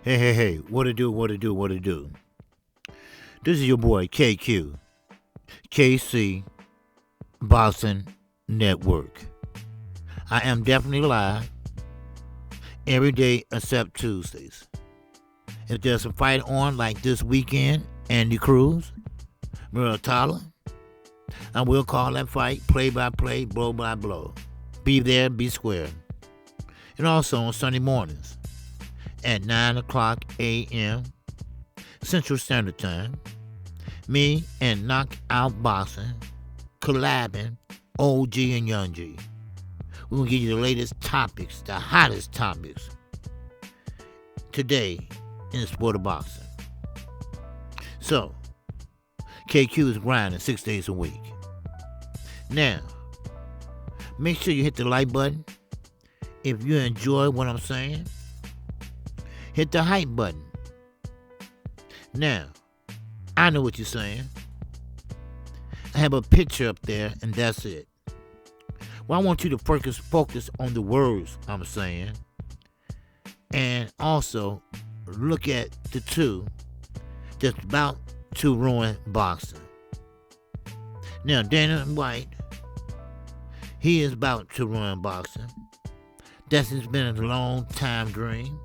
Hey, what it do, what it do, what it do? This is your boy KQKC BOXING NETWORk. I am definitely live every day except Tuesdays. If there's a fight on like this weekend, Andy Cruz, Tyler, I will call that fight play by play, blow by blow. Be there, be square. And also on Sunday mornings at 9 o'clock a.m. Central Standard Time, me and Knockout Boxing collabing OG and Young G. We're going to give you the latest topics, the hottest topics today in the sport of boxing. So, KQ is grinding 6 days a week. Now, make sure you hit the like button if you enjoy what I'm saying. Hit the hype button. Now, I know what you're saying. I have a picture up there, and that's it. Well, I want you to focus on the words I'm saying, and also look at the two that's about to ruin boxing. Now, Dana White, he is about to ruin boxing. That's been a long time dream.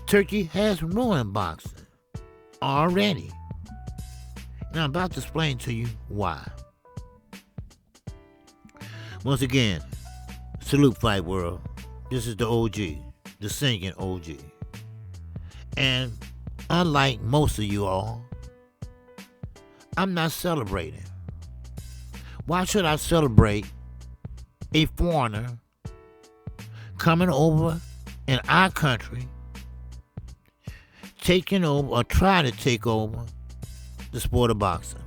Turki has ruined boxing already. And I'm about to explain to you why. Once again, salute Fight World. This is the OG, the singing OG. And unlike most of you all, I'm not celebrating. Why should I celebrate a foreigner coming over in our country, taking over or trying to take over the sport of boxing?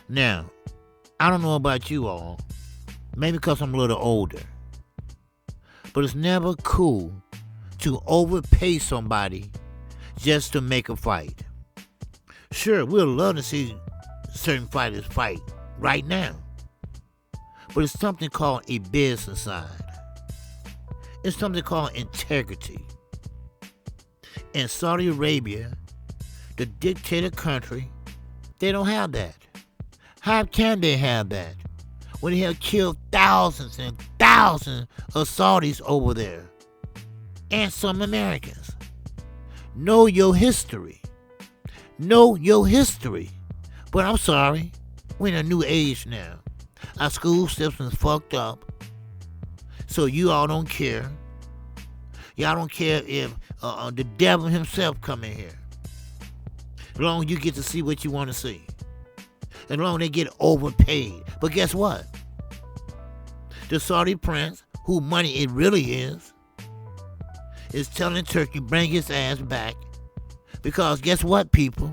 Now, I don't know about you all, maybe because I'm a little older, but it's never cool to overpay somebody just to make a fight. Sure, we'd love to see certain fighters fight right now, but it's something called a business side. It's something called integrity. In Saudi Arabia, the dictator country, they don't have that. How can they have that when they have killed thousands and thousands of Saudis over there and some Americans? Know your history. Know your history. But I'm sorry, we're in a new age now. Our school system's fucked up. So you all don't care. Y'all don't care if the devil himself come in here. As long as you get to see what you want to see. As long as they get overpaid. But guess what? The Saudi prince, whose money it really is telling Turkey bring his ass back. Because guess what, people?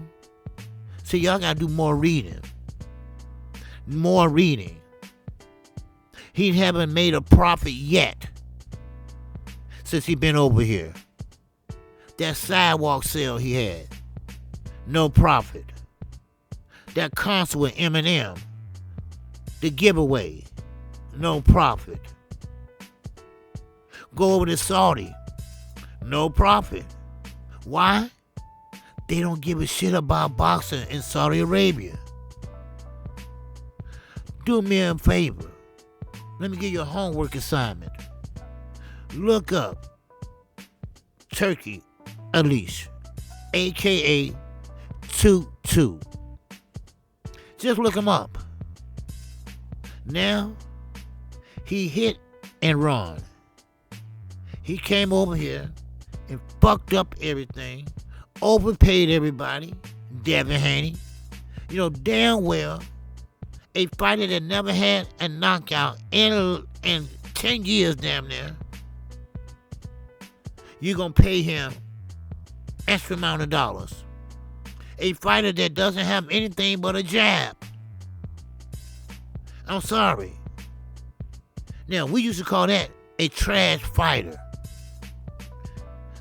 See, y'all got to do more reading. More reading. He haven't made a profit yet since he been over here. That sidewalk sale he had, no profit. That concert with Eminem, the giveaway, no profit. Go over to Saudi, no profit. Why? They don't give a shit about boxing in Saudi Arabia. Do me a favor. Let me give you a homework assignment. Look up Turki Alish, a.k.a. 22. Just look him up. Now, he hit and run. He came over here and fucked up everything, overpaid everybody, Devin Haney. You know damn well a fighter that never had a knockout in 10 years damn near, you're going to pay him extra amount of dollars. A fighter that doesn't have anything but a jab. I'm sorry. Now, we used to call that a trash fighter.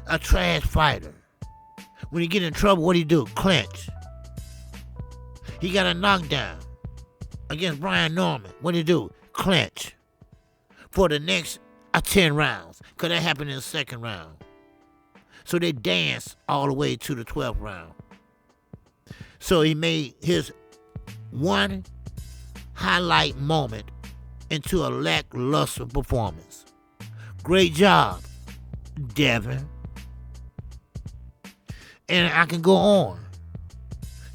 A trash fighter. When he get in trouble, what do he do? Clinch. He got a knockdown against Brian Norman. What do he do? Clinch. For the next 10 rounds. Because that happened in the second round. So they danced all the way to the 12th round. So he made his one highlight moment into a lackluster performance. Great job, Devin. And I can go on.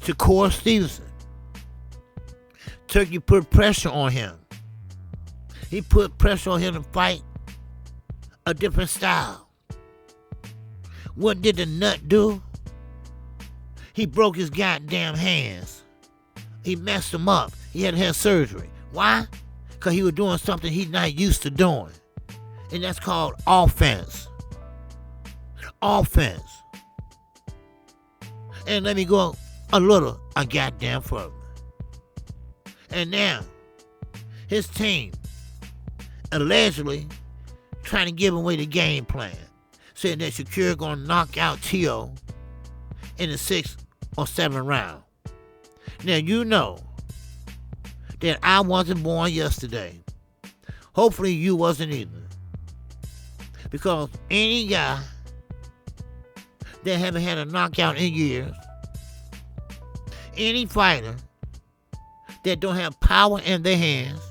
Shakur Stevenson. Turkey put pressure on him. He put pressure on him to fight a different style. What did the nut do? He broke his goddamn hands. He messed them up. He had to have surgery. Why? Because he was doing something he's not used to doing. And that's called offense. Offense. And let me go a goddamn further. And now, his team allegedly trying to give away the game plan, saying that Shakur gonna knock out T.O. in the 6th or 7th round. Now you know that I wasn't born yesterday. Hopefully you wasn't either. Because any guy that haven't had a knockout in years, any fighter that don't have power in their hands,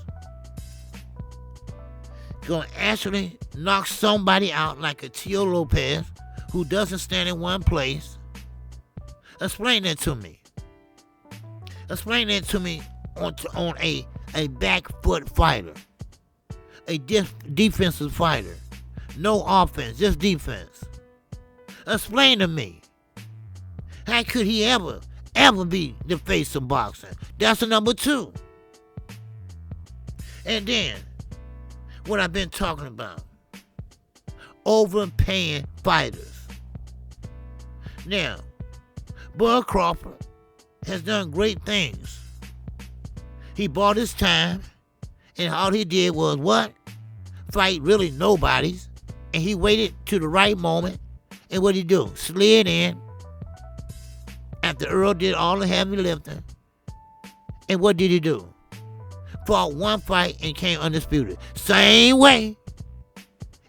gonna actually knock somebody out like a Tio Lopez who doesn't stand in one place. Explain that to me. Explain that to me on a back foot fighter, a defensive fighter. No offense, just defense. Explain to me. How could he ever be the face of boxing? That's a number 2. And then, what I've been talking about. Overpaying fighters. Now, Bud Crawford has done great things. He bought his time, and all he did was what? Fight really nobodies. And he waited to the right moment. And what did he do? Slid in after Earl did all the heavy lifting. And what did he do? Fought one fight and came undisputed. Same way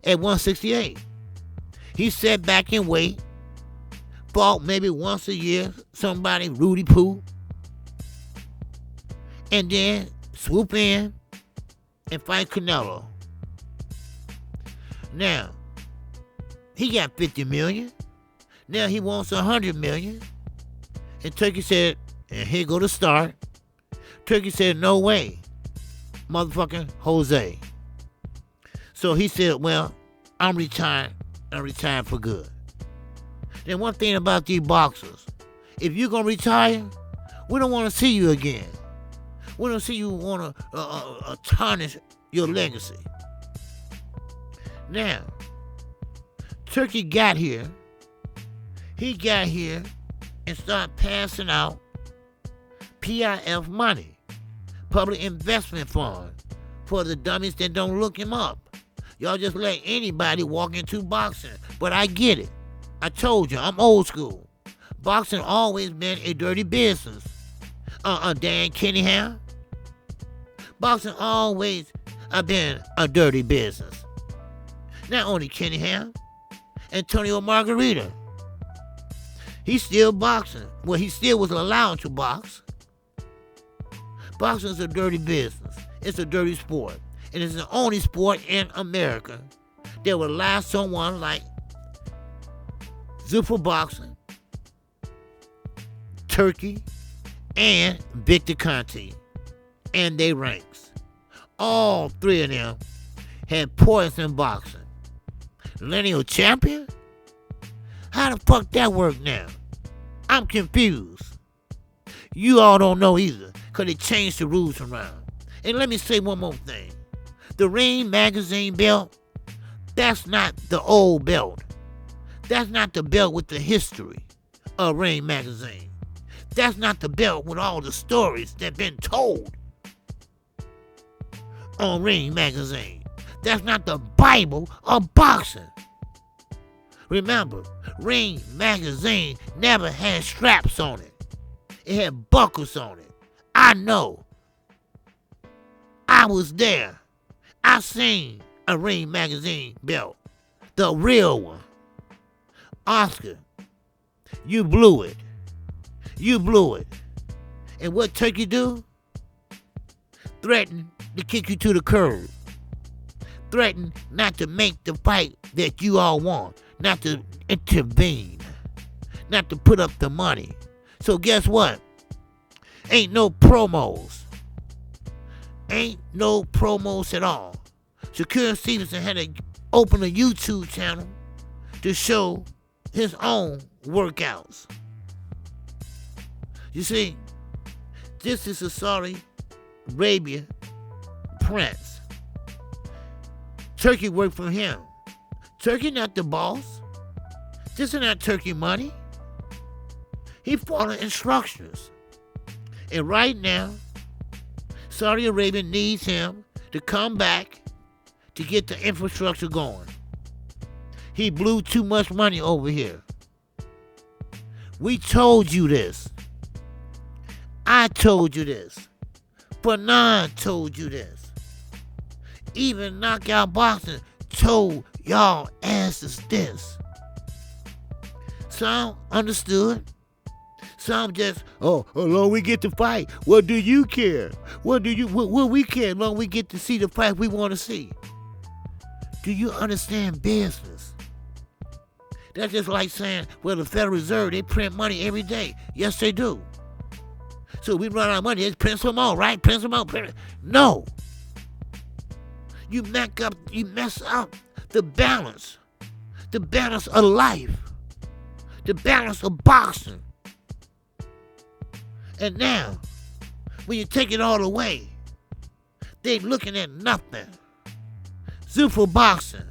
at 168. He sat back and wait. Fought maybe once a year. Somebody, Rudy Poo. And then swoop in and fight Canelo. Now, he got 50 million. Now he wants 100 million. And Turkey said, and here go the start. Turkey said, no way, motherfucking Jose. So he said, well, I'm retired. I'm retired for good. Then one thing about these boxers, if you're going to retire, we don't want to see you again. We don't see you want to tarnish your legacy. Now, Turkey got here. He got here and started passing out PIF money, public investment fund, for the dummies that don't look him up. Y'all just let anybody walk into boxing. But I get it. I told you, I'm old school. Boxing always been a dirty business. Dan Kenningham. Boxing always been a dirty business. Not only Kenningham, Antonio Margarita. He's still boxing. Well, he still was allowed to box. Boxing is a dirty business. It's a dirty sport. And it's the only sport in America that would allow someone like Zuffa Boxing, Turkey, and Victor Conte and their ranks. All 3 of them had poison boxing. Lineal champion? How the fuck that work now? I'm confused. You all don't know either, because they changed the rules around. And let me say one more thing. The Ring Magazine belt, that's not the old belt. That's not the belt with the history of Ring Magazine. That's not the belt with all the stories that been told on Ring Magazine. That's not the Bible of boxing. Remember, Ring Magazine never had straps on it. It had buckles on it. I know. I was there. I seen a Ring Magazine belt. The real one. Oscar, you blew it. You blew it. And what Turkey do? Threaten to kick you to the curb. Threaten not to make the fight that you all want. Not to intervene. Not to put up the money. So guess what? Ain't no promos. Ain't no promos at all. Shakur Stevenson had to open a YouTube channel to show his own workouts. You see, this is a Saudi Arabia prince. Turkey worked for him. Turkey not the boss. This is not Turkey money. He followed instructions. And right now, Saudi Arabia needs him to come back to get the infrastructure going. He blew too much money over here. We told you this. I told you this. Fanon told you this. Even Knockout Boxing told y'all asses this. Some understood. Some just, oh, long we get to fight. What do you care? What we care? Long we get to see the fight we want to see. Do you understand business? That's just like saying, well, the Federal Reserve, they print money every day. Yes, they do. So we run out of money, let's print some more, right? Print some more. No. You mess up the balance of life, the balance of boxing. And now, when you take it all away, they looking at nothing. Zuffa Boxing,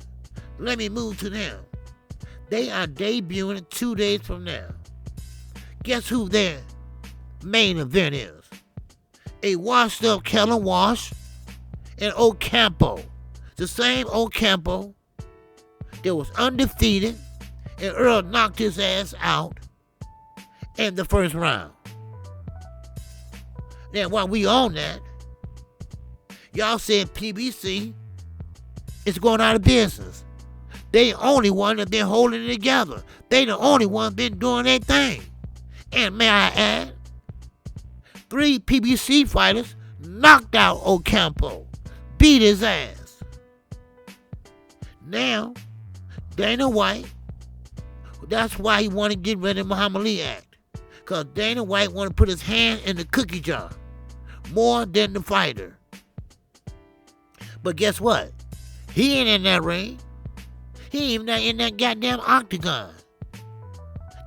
let me move to them. They are debuting 2 days from now. Guess who their main event is? A washed up Kellen Walsh and Ocampo. The same Ocampo that was undefeated and Earl knocked his ass out in the first round. Now, while we on that, y'all said PBC is going out of business. They the only one that been holding it together. They the only one been doing their thing. And may I add, 3 PBC fighters knocked out Ocampo, beat his ass. Now, Dana White, that's why he want to get rid of the Muhammad Ali Act. Because Dana White want to put his hand in the cookie jar more than the fighter. But guess what? He ain't in that ring. He ain't even in that goddamn octagon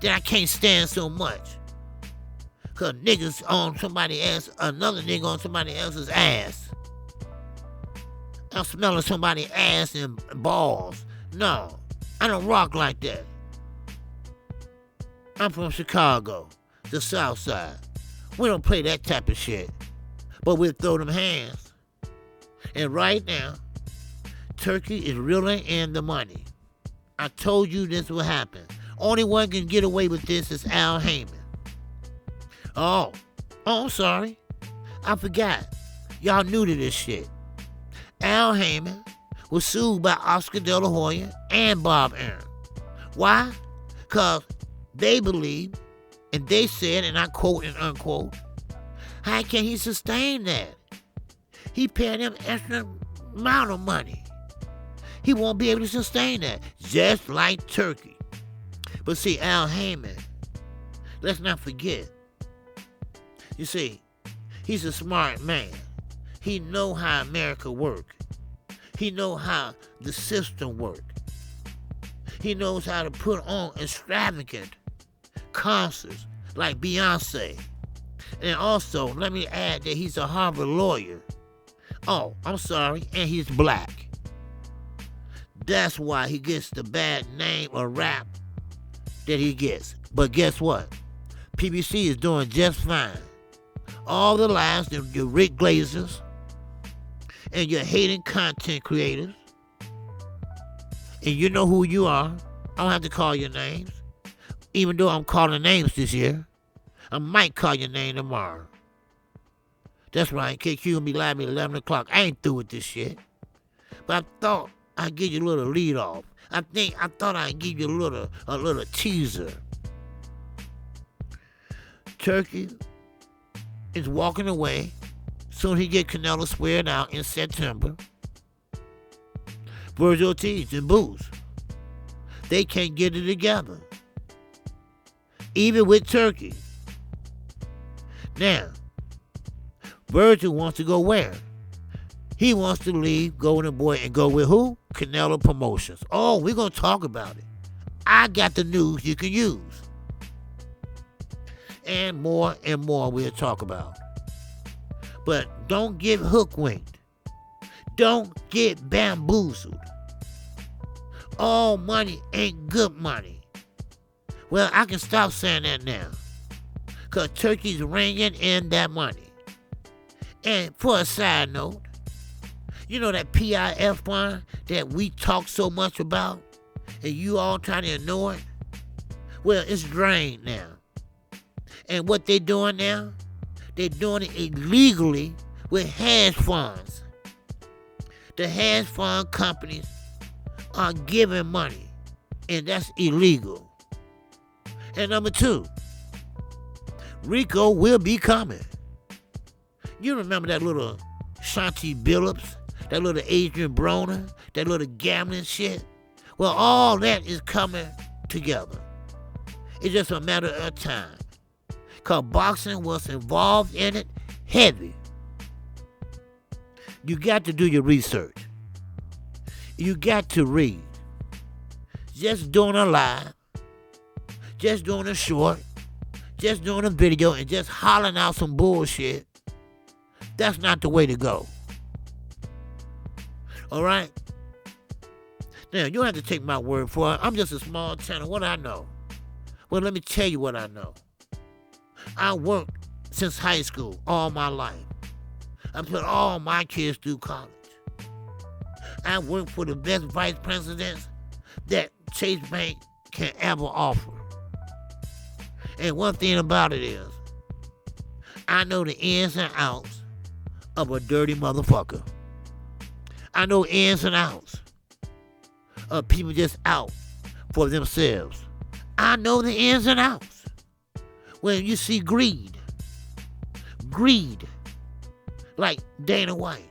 that I can't stand so much. Because niggas on somebody else, another nigga on somebody else's ass. I'm smelling somebody's ass and balls. No, I don't rock like that. I'm from Chicago, the South Side. We don't play that type of shit. But we'll throw them hands. And right now, Turkey is reeling in the money. I told you this will happen. Only one can get away with this is Al Heyman. Oh, I'm sorry. I forgot. Y'all new to this shit. Al Heyman was sued by Oscar De La Hoya and Bob Arum. Why? Because they believe, and they said, and I quote and unquote, how can he sustain that? He paying them extra amount of money. He won't be able to sustain that, just like Turkey. But see, Al Heyman, let's not forget, you see, he's a smart man. He know how America work. He know how the system work. He knows how to put on extravagant concerts like Beyonce. And also, let me add that he's a Harvard lawyer. Oh, I'm sorry, and he's black. That's why he gets the bad name of rap that he gets. But guess what? PBC is doing just fine. All the lies, your Rick Glazers, and your hating content creators, and you know who you are. I don't have to call your names. Even though I'm calling names this year, I might call your name tomorrow. That's right, KQ gonna be live at 11 o'clock. I ain't through with this shit. But I thought I'd give you a little lead off. I thought I'd give you a little teaser. Turki is walking away. Soon he get Canelo squared out in September. Virgil Ortiz and Boots, they can't get it together. Even with Turki. Now, Virgil wants to go where? He wants to leave Golden Boy and go with who? Canelo Promotions. Oh, we're going to talk about it. I got the news you can use. And more we'll talk about. But don't get hook-winked. Don't get bamboozled. All money ain't good money. Well, I can stop saying that now. Because Turki's ringing in that money. And for a side note, you know that PIF fund that we talk so much about and you all trying to ignore it? Well, it's drained now. And what they're doing now, they're doing it illegally with hedge funds. The hedge fund companies are giving money, and that's illegal. And number two, Rico will be coming. You remember that little Shanti Billups, that little Adrian Broner, that little gambling shit? Well, all that is coming together. It's just a matter of time. Because boxing was involved in it heavy. You got to do your research. You got to read. Just doing a live, just doing a short, just doing a video, and just hollering out some bullshit, that's not the way to go. All right? Now, you don't have to take my word for it. I'm just a small channel. What I know? Well, let me tell you what I know. I worked since high school all my life. I put all my kids through college. I worked for the best vice presidents that Chase Bank can ever offer. And one thing about it is, I know the ins and outs of a dirty motherfucker. I know ins and outs of people just out for themselves. I know the ins and outs. When you see greed, like Dana White.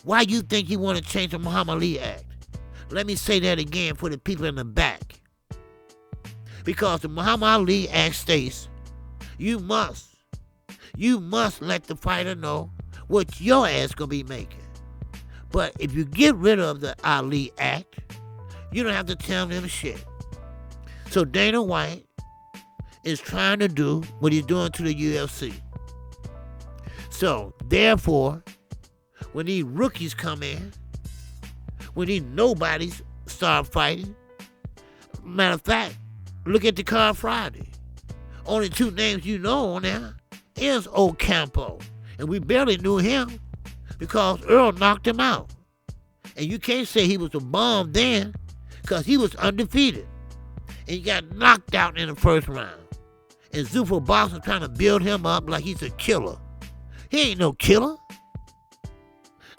Why you think you want to change the Muhammad Ali Act? Let me say that again for the people in the back. Because the Muhammad Ali Act states, you must let the fighter know what your ass gonna be making. But if you get rid of the Ali Act, you don't have to tell them shit. So Dana White is trying to do what he's doing to the UFC. So, therefore, when these rookies come in, when these nobodies start fighting, matter of fact, look at the card Friday. Only two names you know on there is Ocampo. And we barely knew him because Earl knocked him out. And you can't say he was a bum then because he was undefeated. And he got knocked out in the first round. And Zuffa Box was trying to build him up like he's a killer. He ain't no killer.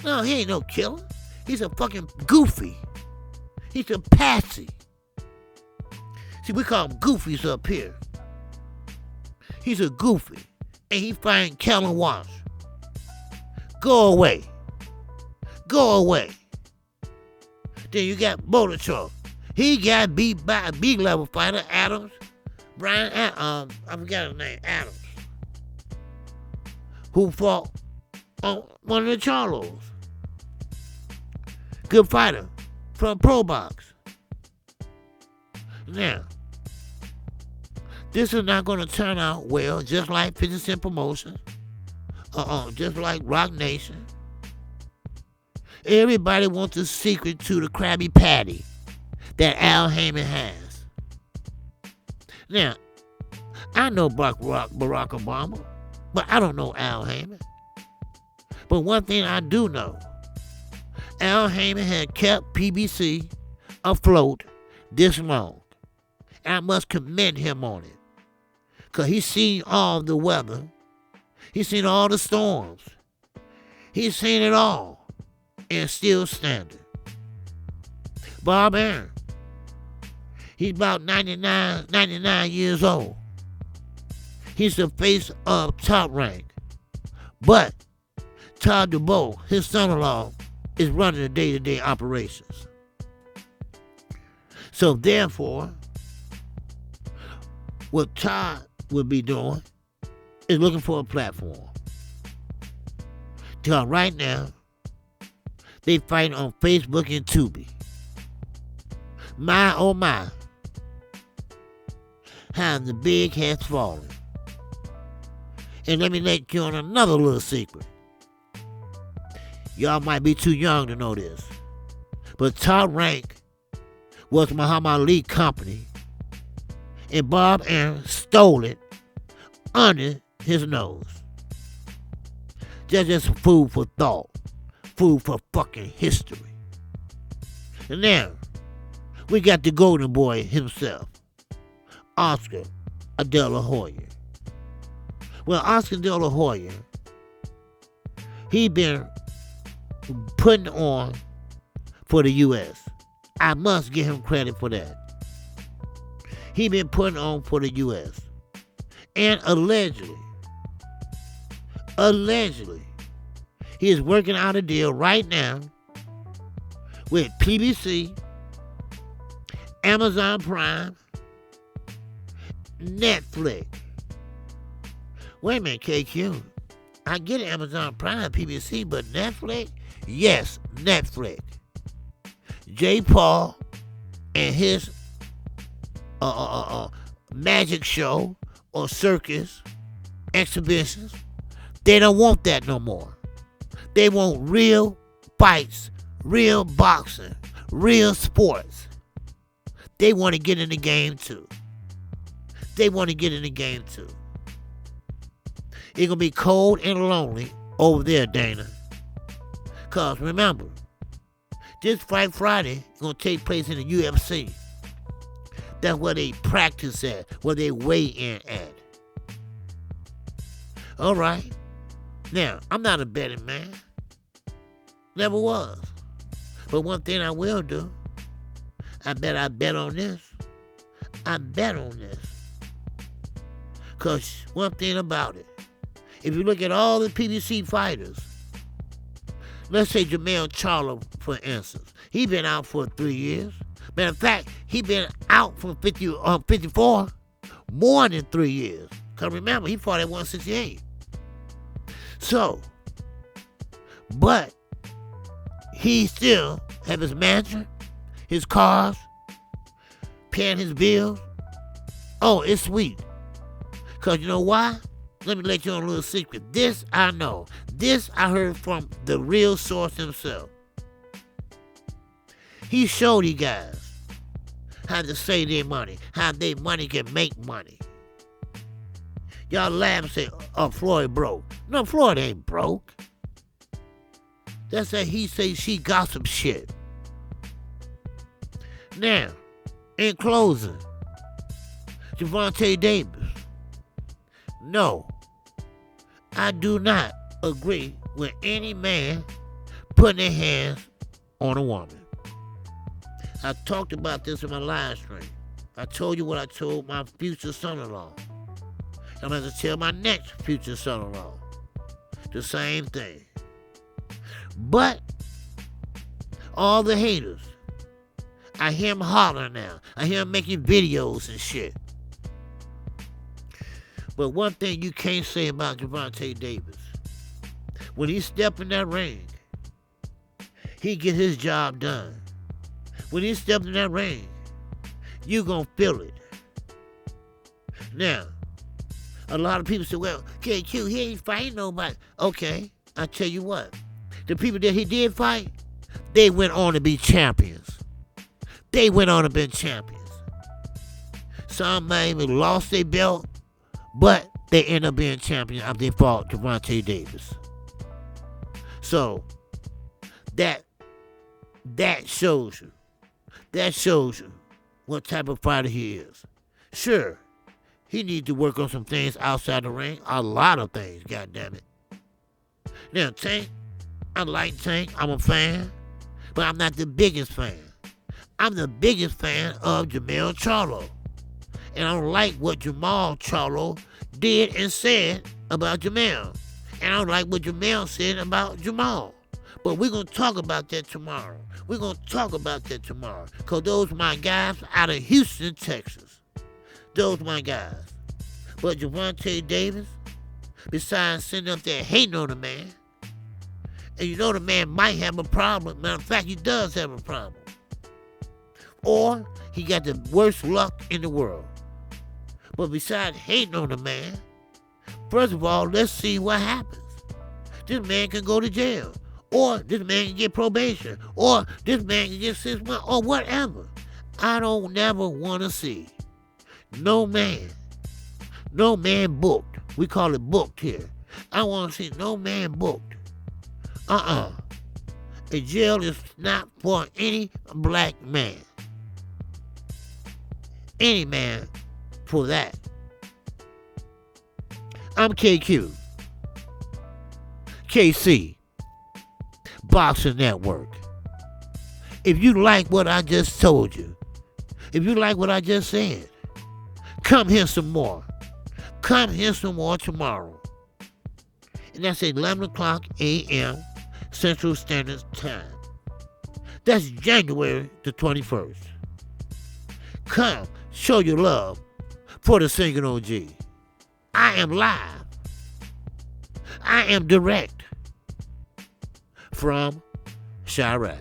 No, he ain't no killer. He's a fucking goofy. He's a patsy. See, we call him goofies up here. He's a goofy. And he fighting Kellen Walsh. Go away. Go away. Then you got Bolichov. He got beat by a B-level fighter, Adams. I forgot his name, Adams. Who fought on one of the Charlos. Good fighter from Pro Box. Now, this is not going to turn out well, just like 50 Cent Promotions, just like Rock Nation. Everybody wants a secret to the Krabby Patty that Al Heyman has. Now, I know Barack Obama, but I don't know Al Heyman. But one thing I do know, Al Heyman had kept PBC afloat this long. And I must commend him on it. Because he's seen all the weather. He's seen all the storms. He's seen it all. And still standing. Bob Arum, He's about 99 years old. He's the face of Top Rank. But Todd DuBois, his son-in-law, is running the day-to-day operations. So therefore, what Todd will be doing is looking for a platform. Because right now, they fighting on Facebook and Tubi. My, oh my, how the big has fallen. And let me let you on another little secret. Y'all might be too young to know this, but Top Rank was Muhammad Ali's company, and Bob Arum stole it under his nose. Just food for thought, food for fucking history. And now, we got the golden boy himself, Oscar De La Hoya. Well, Oscar De La Hoya, he been putting on for the U.S. I must give him credit for that. He been putting on for the U.S. And allegedly, he is working out a deal right now with PBC, Amazon Prime, Netflix. Wait a minute, KQ. I get Amazon Prime, PBC, but Netflix? Yes, Netflix. J. Paul and his magic show or circus exhibitions, they don't want that no more. They want real fights, real boxing, real sports. They want to get in the game too. It's going to be cold and lonely over there, Dana. Because remember, this Fight Friday is going to take place in the UFC. That's where they practice at, where they weigh in at. All right. Now, I'm not a betting man. Never was. But one thing I will do, I bet on this. Because one thing about it, if you look at all the PBC fighters, let's say Jermell Charlo, for instance, he been out for 3 years. Matter of fact, he been out from 54 more than 3 years. Because remember, he fought at 168. So, but he still have his mansion, his cars, paying his bills. Oh, it's sweet. Because you know why? Let me let you on a little secret. This I know. This I heard from the real source himself. He showed you guys how to save their money, how their money can make money. Y'all laugh and say, oh, Floyd broke. No, Floyd ain't broke. That's that he say she gossip shit. Now, in closing, Gervonta Davis. No, I do not agree with any man putting their hands on a woman. I talked about this in my live stream. I told you what I told my future son-in-law. I'm going to tell my next future son-in-law the same thing. But all the haters, I hear them hollering now. I hear them making videos and shit. But one thing you can't say about Gervonta Davis, when he step in that ring, he get his job done. When he steps in that ring, you gonna feel it. Now, a lot of people say, well, KQ, he ain't fighting nobody. Okay, I tell you what. The people that he did fight, they went on to be champions. Some may even lost their belt, but they end up being champions after they fought Gervonta Davis. So, that shows you. That shows you what type of fighter he is. Sure, he needs to work on some things outside the ring. A lot of things, goddammit. Now, Tank, I like Tank. I'm a fan. But I'm not the biggest fan. I'm the biggest fan of Jamal Charlo. And I don't like what Jamal Charlo did and said about Jamal. And I don't like what Jamal said about Jamal. But we're going to talk about that tomorrow. We're going to talk about that tomorrow. Because those are my guys out of Houston, Texas. Those are my guys. But Gervonta Davis, besides sitting up there hating on the man, and you know the man might have a problem. Matter of fact, he does have a problem. Or he got the worst luck in the world. But besides hating on the man, first of all, let's see what happens. This man can go to jail. Or this man can get probation. Or this man can get 6 months. Or whatever. I don't never want to see no man booked. We call it booked here. I want to see no man booked. A jail is not for any black man. Any man for that. I'm KQKC BOXING NETWORK. If you like what I just told you, if you like what I just said, come hear some more. Come hear some more tomorrow. And that's 11 o'clock a.m. Central Standard Time. That's January the 21st. Come, show your love for the singing OG. I am live. I am direct from Chirac.